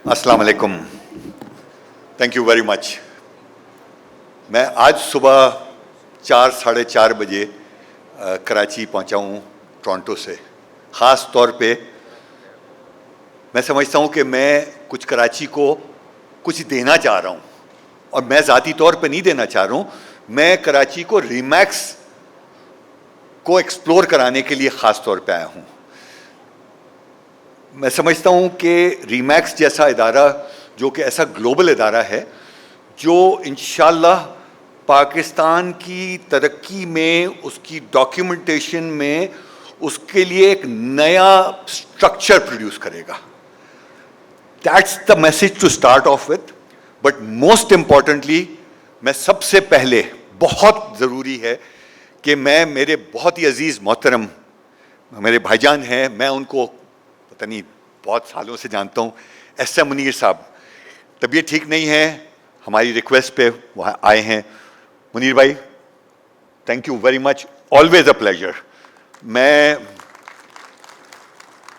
السلام علیکم. Thank you very مچ. میں آج صبح 4:30 بجے کراچی پہنچا ہوں ٹورنٹو سے. خاص طور پہ میں سمجھتا ہوں کہ میں کچھ کراچی کو کچھ دینا چاہ رہا ہوں, اور میں ذاتی طور پہ نہیں دینا چاہ رہا ہوں, میں کراچی کو ریمیکس کو ایکسپلور کرانے کے لیے خاص طور پہ آیا ہوں. میں سمجھتا ہوں کہ ریمیکس جیسا ادارہ جو کہ ایسا گلوبل ادارہ ہے جو انشاءاللہ پاکستان کی ترقی میں, اس کی ڈاکیومنٹیشن میں اس کے لیے ایک نیا اسٹرکچر پروڈیوس کرے گا. That's the message to start off with. But most importantly میں سب سے پہلے, بہت ضروری ہے کہ میں میرے بہت ہی عزیز محترم میرے بھائی جان ہیں, میں ان کو پتہ نہیں بہت سالوں سے جانتا ہوں. ایس ایم منیر صاحب طبیعت ٹھیک نہیں ہے, ہماری ریکویسٹ پہ وہاں آئے ہیں. منیر بھائی thank you very much, always a pleasure. میں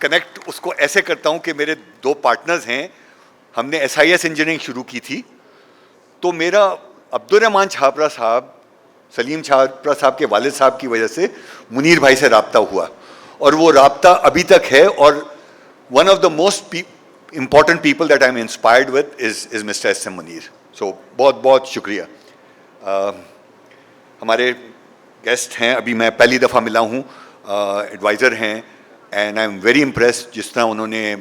کنیکٹ اس کو ایسے کرتا ہوں کہ میرے 2 پارٹنرز ہیں, ہم نے ایس آئی ایس انجینئرنگ شروع کی تھی, تو میرا عبدالرحمان چھابرا صاحب, سلیم چھابرا صاحب کے والد صاحب کی وجہ سے منیر بھائی سے رابطہ ہوا, اور وہ رابطہ ابھی تک ہے. اور one of the most important people that I am inspired with is Mr S M Munir. So بہت بہت شکریہ. ہمارے گیسٹ ہیں, ابھی میں پہلی دفعہ ملا ہوں, ایڈوائزر ہیں, and I am very impressed جس طرح انہوں نے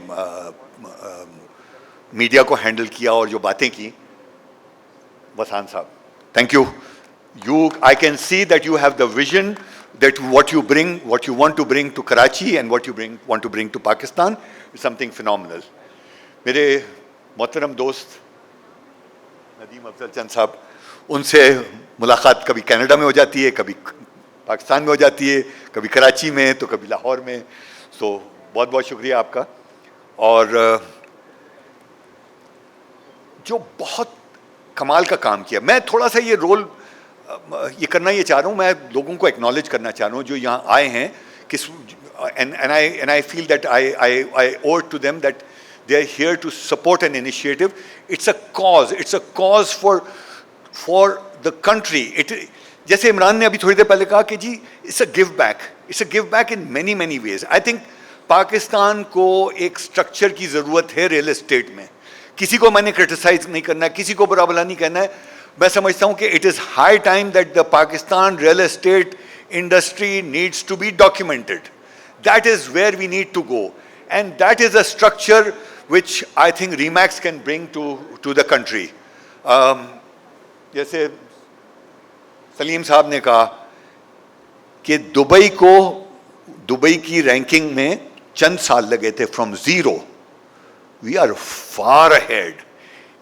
میڈیا کو ہینڈل کیا اور جو باتیں کی. وسان صاحب thank you. I can see that you have the vision that what you want to bring to Karachi and what you want to bring to Pakistan is something phenomenal. میرے محترم دوست ندیم افضل چند صاحب, ان سے ملاقات کبھی کینیڈا میں ہو جاتی ہے, کبھی پاکستان میں ہو جاتی ہے, کبھی کراچی میں تو کبھی لاہور میں. سو بہت بہت شکریہ آپ کا. اور جو بہت کمال کا کام کیا, میں تھوڑا سا یہ رول یہ کرنا یہ چاہ رہا ہوں, میں لوگوں کو ایکنالج کرنا چاہ رہا ہوں جو یہاں آئے ہیں, and I feel that I owe it to them that they are here to support an initiative. It's a cause for the country. جیسے عمران نے ابھی تھوڑی دیر پہلے کہا کہ جی it's a give back in many ways. I think Pakistan کو ایک structure کی ضرورت ہے ریئل اسٹیٹ میں. کسی کو میں نے کرٹیسائز نہیں کرنا ہے, کسی کو برا بھلا نہیں کہنا ہے. میں سمجھتا ہوں کہ it is high time that the Pakistan real estate industry needs to be documented. That is where we need to go, and that is a structure which I think remix can bring to the country. جیسے سلیم صاحب نے کہا کہ Dubai کی ranking میں چند سال لگے تھے from zero. We are far ahead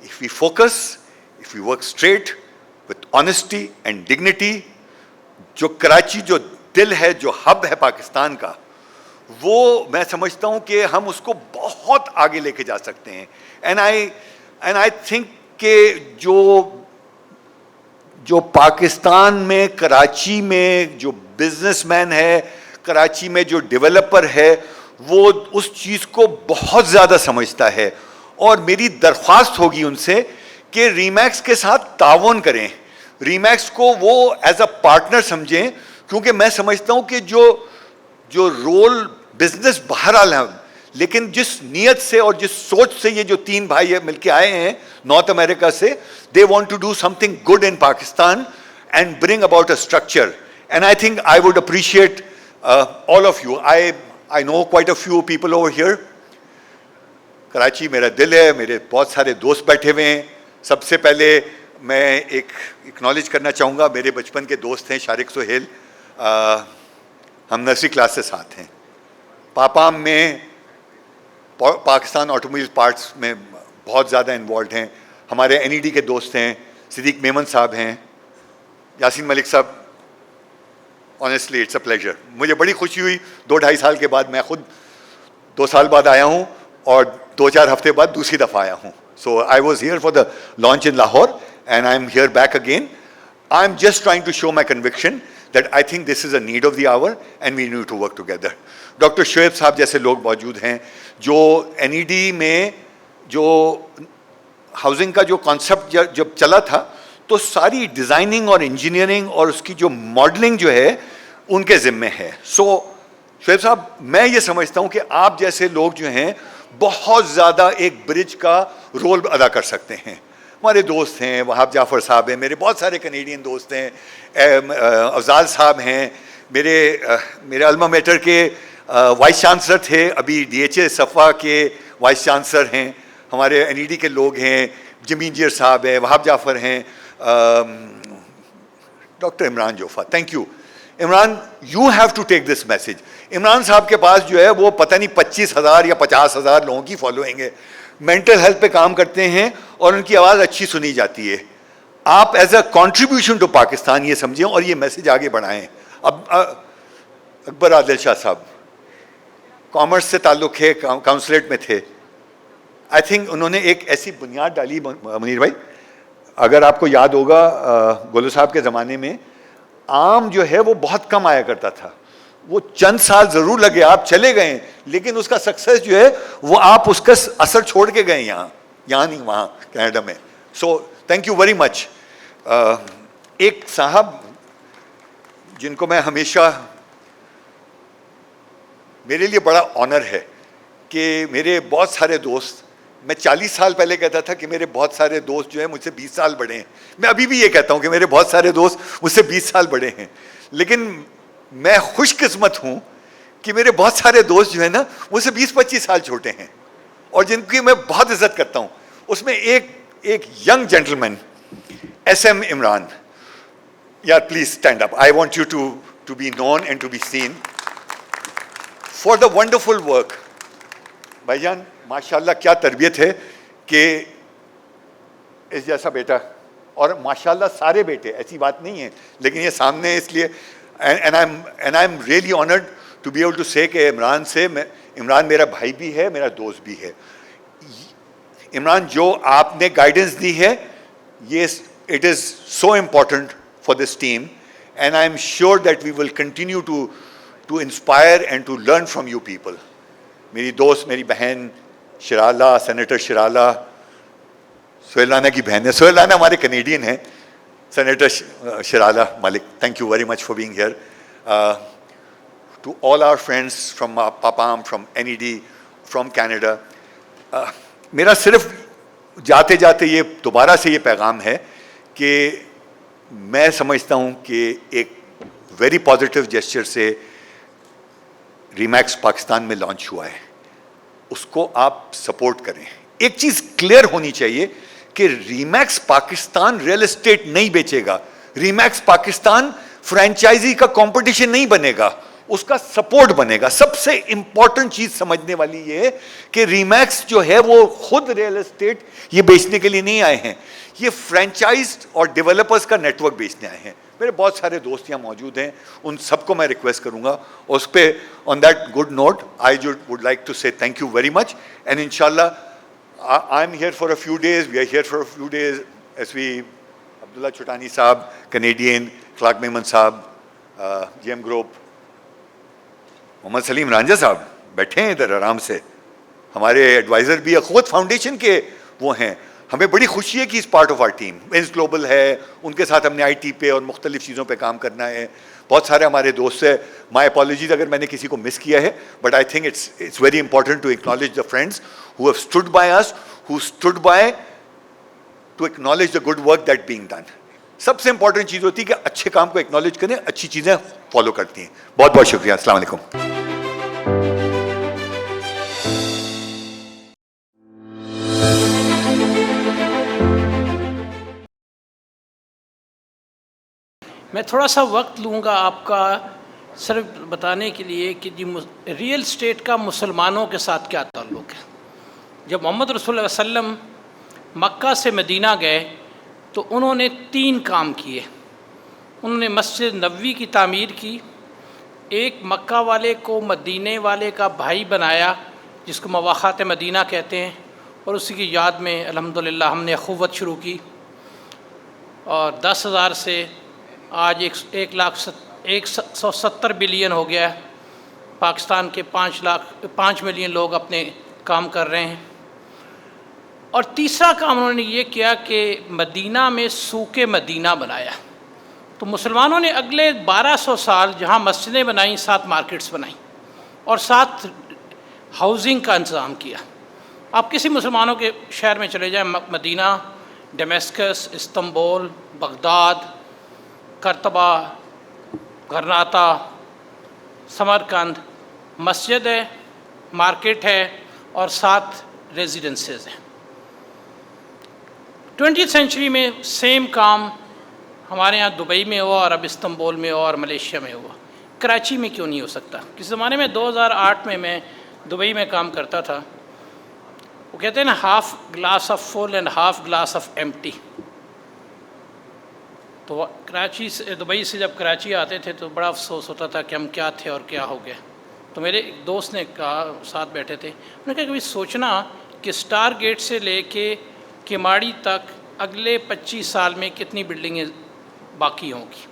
if we focus, if we work straight with honesty and dignity. جو کراچی جو دل ہے, جو ہب ہے پاکستان کا, وہ میں سمجھتا ہوں کہ ہم اس کو بہت آگے لے کے جا سکتے ہیں. and I think کہ جو پاکستان میں, کراچی میں جو بزنس مین ہے, کراچی میں جو ڈیولپر ہے, وہ اس چیز کو بہت زیادہ سمجھتا ہے. اور میری درخواست ہوگی ان سے کہ ریمیکس کے ساتھ تعاون کریں, ریمیکس کو وہ ایز اے پارٹنر سمجھیں, کیونکہ میں سمجھتا ہوں کہ جو رول بزنس بہرحال ہے, لیکن جس نیت سے اور جس سوچ سے یہ جو 3 بھائی مل کے آئے ہیں نارتھ امریکہ سے, they want to do something good in Pakistan and bring about a structure. And I think I would appreciate all of you. I know quite a few people over here. Karachi میرا دل ہے, میرے بہت سارے دوست بیٹھے ہوئے ہیں. سب سے پہلے میں ایک اکنالج کرنا چاہوں گا, میرے بچپن کے دوست ہیں شارق سہیل, ہم نرسری کلاس سے ساتھ ہیں. پاپا میں پاکستان آٹوموبائل پارٹس میں بہت زیادہ انوالوڈ ہیں. ہمارے NED کے دوست ہیں, صدیق میمن صاحب ہیں, یاسین ملک صاحب. Honestly it's a pleasure. مجھے بڑی خوشی ہوئی 2-2.5 سال کے بعد, میں خود 2 سال بعد آیا ہوں اور 2-4 ہفتے بعد دوسری دفعہ آیا ہوں. So I was here for the launch in Lahore and I'm here back again. I'm just trying to show my conviction that I think this is a need of the hour and we need to work together. Doctor Shoaib صاحب جیسے لوگ موجود ہیں جو NED میں جو housing کا جو کانسیپٹ جب چلا تھا تو ساری ڈیزائننگ اور انجینئرنگ اور اس کی جو ماڈلنگ جو ہے ان کے ذمے ہے. سو شعیب صاحب میں یہ سمجھتا ہوں کہ آپ جیسے لوگ جو ہیں بہت زیادہ ایک برج کا رول ادا کر سکتے ہیں. ہمارے دوست ہیں وہاب جعفر صاحب ہیں, میرے بہت سارے کینیڈین دوست ہیں, افضال صاحب ہیں, میرے الما میٹر کے وائس چانسلر تھے, ابھی ڈی ایچ اے صفا کے وائس چانسلر ہیں, ہمارے این ای ڈی کے لوگ ہیں, جمین جیر صاحب ہیں, وہاب جعفر ہیں, doctor Imran Jofa. Thank you Imran, you have to take this message. Imran صاحب کے پاس جو ہے وہ پتہ نہیں 25,000 یا 50,000 لوگوں کی فالوئنگ ہے, مینٹل ہیلتھ پہ کام کرتے ہیں اور ان کی آواز اچھی سنی جاتی ہے. آپ as a contribution to Pakistan یہ سمجھیں اور یہ میسج آگے بڑھائیں. اب اکبر عادل شاہ صاحب کامرس سے تعلق ہے, کاؤنسلیٹ میں تھے. آئی تھنک انہوں نے ایک ایسی بنیاد ڈالی, منیر بھائی اگر آپ کو یاد ہوگا گولو صاحب کے زمانے میں آم جو ہے وہ بہت کم آیا کرتا تھا, وہ چند سال ضرور لگے, آپ چلے گئے, لیکن اس کا سکسیس جو ہے وہ آپ اس کا اثر چھوڑ کے گئے یہاں نہیں وہاں کینیڈا میں. سو تھینک یو ویری مچ. ایک صاحب جن کو میں ہمیشہ, میرے لیے بڑا آنر ہے کہ میرے بہت سارے دوست, میں 40 سال پہلے کہتا تھا کہ میرے بہت سارے دوست جو ہیں مجھ سے 20 سال بڑے ہیں, میں ابھی بھی یہ کہتا ہوں کہ میرے بہت سارے دوست مجھ سے 20 سال بڑے ہیں, لیکن میں خوش قسمت ہوں کہ میرے بہت سارے دوست جو ہیں نا مجھ سے 20-25 سال چھوٹے ہیں اور جن کی میں بہت عزت کرتا ہوں. اس میں ایک young gentleman S M Imran. یار please stand up, I want you to be known and to be seen for the wonderful work. بھائی جان ماشاء اللہ کیا تربیت ہے کہ اس جیسا بیٹا, اور ماشاء اللہ سارے بیٹے, ایسی بات نہیں ہے, لیکن یہ سامنے ہے اس لیے and I'm really honored to be able to say کہ عمران میرا بھائی بھی ہے, میرا دوست بھی ہے. عمران جو آپ نے گائیڈنس دی ہے یہ it is so important for this team and I'm sure that we will continue to inspire and to learn from you people. میری دوست, میری بہن شرالہ, سینیٹر شرالہ, سہیل رانا کی بہن ہے, سہیل رانا ہمارے کینیڈین ہیں, Senator Shirala Malik, thank you very much for being here. To all our friends from Papam, from NED, from Canada, میرا صرف جاتے جاتے یہ دوبارہ سے یہ پیغام ہے کہ میں سمجھتا ہوں کہ ایک ویری پازیٹیو جیسچر سے ریمیکس پاکستان میں لانچ ہوا ہے, اس کو آپ سپورٹ کریں. ایک چیز کلیئر ہونی چاہیے کہ ریمیکس پاکستان ریل اسٹیٹ نہیں بیچے گا, ریمیکس پاکستان فرینچائزی کا کمپٹیشن نہیں بنے گا, اس کا سپورٹ بنے گا. سب سے امپورٹنٹ چیز سمجھنے والی یہ ہے کہ ریمیکس جو ہے وہ خود ریل اسٹیٹ یہ بیچنے کے لیے نہیں آئے ہیں, یہ فرینچائز اور ڈیولپرز کا نیٹ ورک بیچنے آئے ہیں. میرے بہت سارے دوست یہاں موجود ہیں, ان سب کو میں ریکویسٹ کروں گا, اور اس پہ on that good note I would like to say thank you very much. And انشاءاللہ I'm here for a few days, we are here for a few days, as we, Abdullah Chutani Saab, Canadian, Clark Mehman Saab, GM Group, محمد سلیم رانجھا صاحب بیٹھے ہیں ادھر آرام سے, ہمارے advisor بھی اخوت فاؤنڈیشن کے وہ ہیں. ہمیں بڑی خوشی ہے کہ اس part of our team Venus Global ہے, ان کے ساتھ ہم نے آئی ٹی پہ اور مختلف چیزوں پہ کام کرنا ہے. بہت سارے ہمارے دوست ہیں, مائی اپالوجیز اگر میں نے کسی کو مس کیا ہے, but I think it's very important to acknowledge the friends who have stood by us, who stood by to acknowledge the good work that being done. سب سے امپورٹنٹ چیز ہوتی ہے کہ اچھے کام کو ایکنالج کریں, اچھی چیزیں فالو کرتی ہیں. بہت بہت شکریہ, السلام علیکم. میں تھوڑا سا وقت لوں گا آپ کا صرف بتانے کے لیے کہ ریئل اسٹیٹ کا مسلمانوں کے ساتھ کیا تعلق ہے. جب محمد رسول اللہ علیہ وسلم مکہ سے مدینہ گئے تو انہوں نے 3 کام کیے. انہوں نے مسجد نبوی کی تعمیر کی, ایک مکہ والے کو مدینہ والے کا بھائی بنایا جس کو مواخات مدینہ کہتے ہیں, اور اسی کی یاد میں الحمدللہ ہم نے اخوت شروع کی, اور 10,000 سے آج 170 بلین ہو گیا ہے. پاکستان کے 5 ملین لوگ اپنے کام کر رہے ہیں. اور تیسرا کام انہوں نے یہ کیا کہ مدینہ میں سوق مدینہ بنایا. تو مسلمانوں نے اگلے 1200 سال جہاں مسجدیں بنائیں 7 مارکیٹس بنائیں اور 7 ہاؤزنگ کا انتظام کیا. آپ کسی مسلمانوں کے شہر میں چلے جائیں، مدینہ، ڈمیسکس، استنبول، بغداد، کرتبہ، غرناطہ، سمرقند، مسجد ہے، مارکیٹ ہے اور 7 ریزیڈنسز ہیں. 20th سینچری میں سیم کام ہمارے ہاں دبئی میں ہوا اور اب استنبول میں ہوا اور ملیشیا میں ہوا. کراچی میں کیوں نہیں ہو سکتا؟ کس زمانے میں 2008 میں دبئی میں کام کرتا تھا. وہ کہتے ہیں نا half glass of full and half glass of empty. تو کراچی سے دبئی سے جب کراچی آتے تھے تو بڑا افسوس ہوتا تھا کہ ہم کیا تھے اور کیا ہو گئے. تو میرے ایک دوست نے کہا، ساتھ بیٹھے تھے، انہوں نے کہا کبھی سوچنا کہ اسٹار گیٹ سے لے کے کیماڑی تک اگلے 25 سال میں کتنی بلڈنگیں باقی ہوں گی.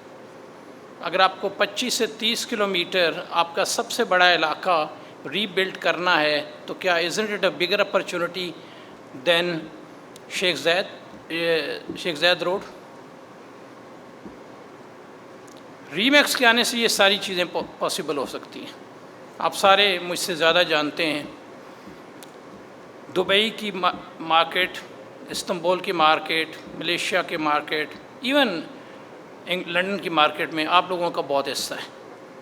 اگر آپ کو 25 سے 30 کلومیٹر آپ کا سب سے بڑا علاقہ ری بلڈ کرنا ہے تو کیا isn't it a bigger opportunity than Sheikh Zaid road? Re Max کے آنے سے یہ ساری چیزیں پاسبل ہو سکتی ہیں. آپ سارے مجھ سے زیادہ جانتے ہیں دبئی کی مارکیٹ، استنبول کی مارکیٹ، ملیشیا کی مارکیٹ، ایون لنڈن کی مارکیٹ میں آپ لوگوں کا بہت حصہ ہے.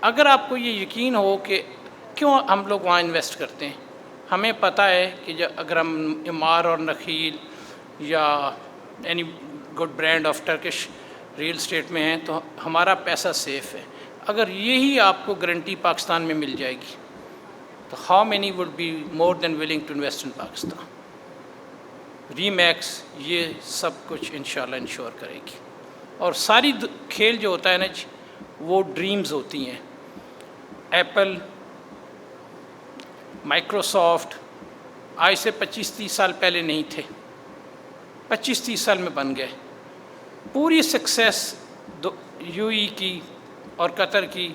اگر آپ کو یہ یقین ہو کہ کیوں ہم لوگ وہاں انویسٹ کرتے ہیں، ہمیں پتہ ہے کہ اگر ہم امار اور نخیل یا any good brand of Turkish real estate میں ہیں تو ہمارا پیسہ سیف ہے. اگر یہی آپ کو گارنٹی پاکستان میں مل جائے گی تو how many would be more than willing to invest in Pakistan. Remix یہ سب کچھ انشاءاللہ انشور کرے گی. اور ساری کھیل جو ہوتا ہے نا جی وہ ڈریمز ہوتی ہیں. ایپل، مائکروسافٹ آج سے 25-30 سال پہلے نہیں تھے، 25-30 سال میں بن گئے. پوری سکسیس یو ای کی اور قطر کی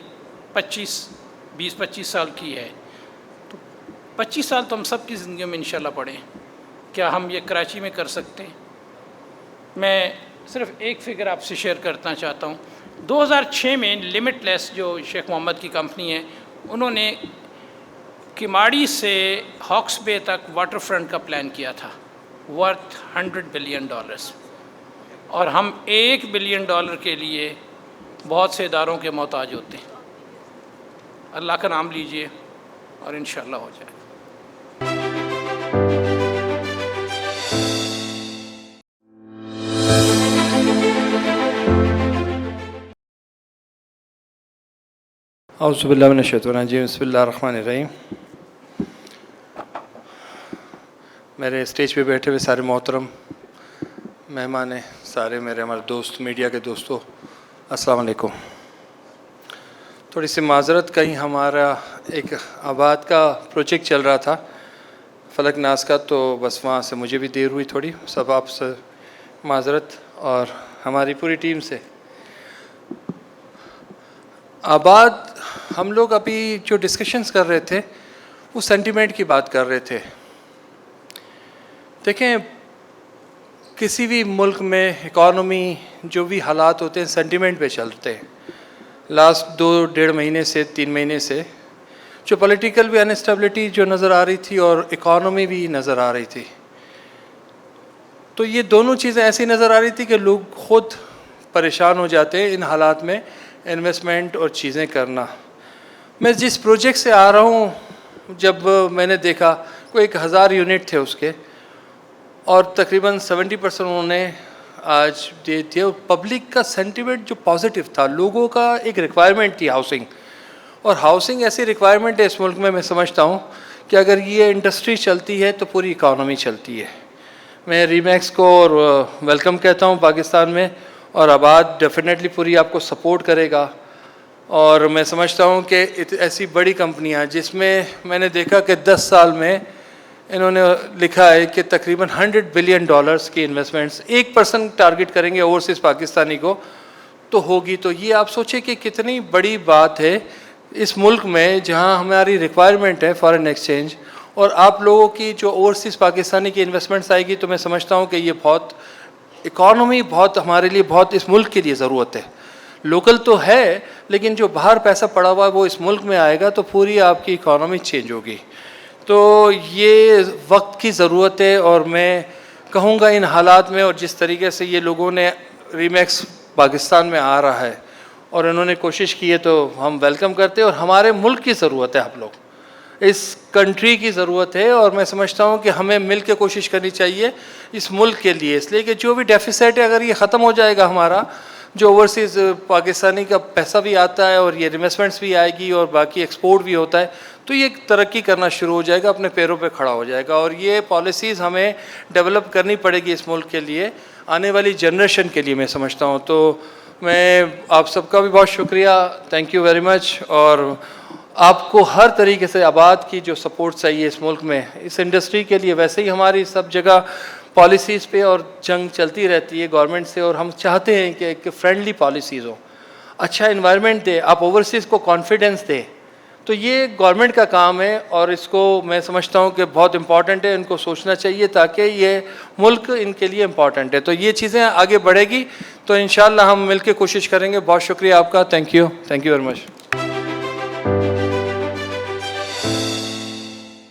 20-25 سال کی ہے. تو 25 سال تو ہم سب کی زندگیوں میں انشاءاللہ پڑیں. کیا ہم یہ کراچی میں کر سکتے ہیں؟ میں صرف ایک فگر آپ سے شیئر کرنا چاہتا ہوں. 2006 میں لمٹ لیس جو شیخ محمد کی کمپنی ہے، انہوں نے کیماڑی سے ہاکس بے تک واٹر فرنٹ کا پلان کیا تھا ورتھ $100 بلین، اور ہم $1 بلین کے لیے بہت سے اداروں کے محتاج ہوتے ہیں. اللہ کا نام لیجئے اور انشاءاللہ ہو جائے. اعوذ باللہ من الشیطان الرجیم، بسم اللہ الرحمن الرحیم. میرے اسٹیج پہ بیٹھے ہوئے سارے محترم مہمان ہیں، سارے ہمارے دوست، میڈیا کے دوستوں، السلام علیکم. تھوڑی سی معذرت، کہیں ہمارا ایک آباد کا پروجیکٹ چل رہا تھا فلک ناز کا، تو بس وہاں سے مجھے بھی دیر ہوئی تھوڑی. سب آپ سے معذرت اور ہماری پوری ٹیم سے. آباد ہم لوگ ابھی جو ڈسکشنز کر رہے تھے وہ سینٹیمنٹ کی بات کر رہے تھے. دیکھیں کسی بھی ملک میں اکانومی جو بھی حالات ہوتے ہیں سینٹیمنٹ پہ چلتے ہیں. لاسٹ 2-1.5 مہینے سے 3 مہینے سے جو پولیٹیکل بھی انسٹیبلٹی جو نظر آ رہی تھی اور اکانومی بھی نظر آ رہی تھی، تو یہ دونوں چیزیں ایسی نظر آ رہی تھی کہ لوگ خود پریشان ہو جاتے ہیں ان حالات میں انویسٹمنٹ اور چیزیں کرنا. میں جس پروجیکٹ سے آ رہا ہوں، جب میں نے دیکھا کوئی 1000 یونٹ تھے اس کے، اور تقریباً 70% انہوں نے آج دے دیے. پبلک کا سینٹیمنٹ جو پازیٹیو تھا، لوگوں کا ایک ریکوائرمنٹ تھی ہاؤسنگ، اور ہاؤسنگ ایسی ریکوائرمنٹ ہے اس ملک میں سمجھتا ہوں کہ اگر یہ انڈسٹری چلتی ہے تو پوری اکانومی چلتی ہے. میں ری میکس کو اور ویلکم کہتا ہوں پاکستان میں، اور آباد ڈیفینیٹلی پوری آپ کو سپورٹ کرے گا. اور میں سمجھتا ہوں کہ ایسی بڑی کمپنیاں جس میں میں نے دیکھا کہ 10 سال میں انہوں نے لکھا ہے کہ تقریباً $100 بلین کی انویسٹمنٹس 1% ٹارگٹ کریں گے اوورسیز پاکستانی کو تو ہوگی. تو یہ آپ سوچیں کہ کتنی بڑی بات ہے اس ملک میں جہاں ہماری ریکوائرمنٹ ہے فارن ایکسچینج، اور آپ لوگوں کی جو اوورسیز پاکستانی کی انویسٹمنٹس آئے گی تو میں سمجھتا ہوں کہ یہ بہت اکانومی بہت ہمارے لیے بہت اس ملک کے لیے ضرورت ہے. لوکل تو ہے لیکن جو باہر پیسہ پڑا ہوا ہے وہ اس ملک میں آئے گا تو پوری آپ کی اکانومی چینج ہوگی. تو یہ وقت کی ضرورت ہے اور میں کہوں گا ان حالات میں اور جس طریقے سے یہ لوگوں نے ریمیکس پاکستان میں آ رہا ہے اور انہوں نے کوشش کی ہے تو ہم ویلکم کرتے ہیں. اور ہمارے ملک کی ضرورت ہے, آپ لوگ اس کنٹری کی ضرورت ہے اور میں سمجھتا ہوں کہ ہمیں مل کے کوشش کرنی چاہیے اس ملک کے لیے, اس لیے کہ جو بھی ڈیفیسٹ ہے اگر یہ ختم ہو جائے گا ہمارا جو اوورسیز پاکستانی کا پیسہ بھی آتا ہے اور یہ انویسٹمنٹس بھی آئے گی اور باقی ایکسپورٹ بھی ہوتا ہے تو یہ ترقی کرنا شروع ہو جائے گا, اپنے پیروں پہ کھڑا ہو جائے گا. اور یہ پالیسیز ہمیں ڈیولپ کرنی پڑے گی اس ملک کے لیے, آنے والی جنریشن کے لیے میں سمجھتا ہوں. تو میں آپ سب کا بھی بہت شکریہ, تھینک یو ویری مچ. اور آپ کو ہر طریقے سے آباد کی جو سپورٹ چاہیے اس ملک میں, اس انڈسٹری کے لیے ویسے ہی ہماری سب جگہ پالیسیز پہ اور جنگ چلتی رہتی ہے گورنمنٹ سے, اور ہم چاہتے ہیں کہ ایک فرینڈلی پالیسیز ہو, اچھا انوائرمنٹ دے, آپ اوورسیز کو کانفیڈنس دے. تو یہ گورنمنٹ کا کام ہے اور اس کو میں سمجھتا ہوں کہ بہت امپورٹنٹ ہے, ان کو سوچنا چاہیے تاکہ یہ ملک ان کے لیے امپورٹنٹ ہے. تو یہ چیزیں آگے بڑھے گی تو انشاءاللہ ہم مل کے کوشش کریں گے. بہت شکریہ آپ کا, تھینک یو ویری مچ.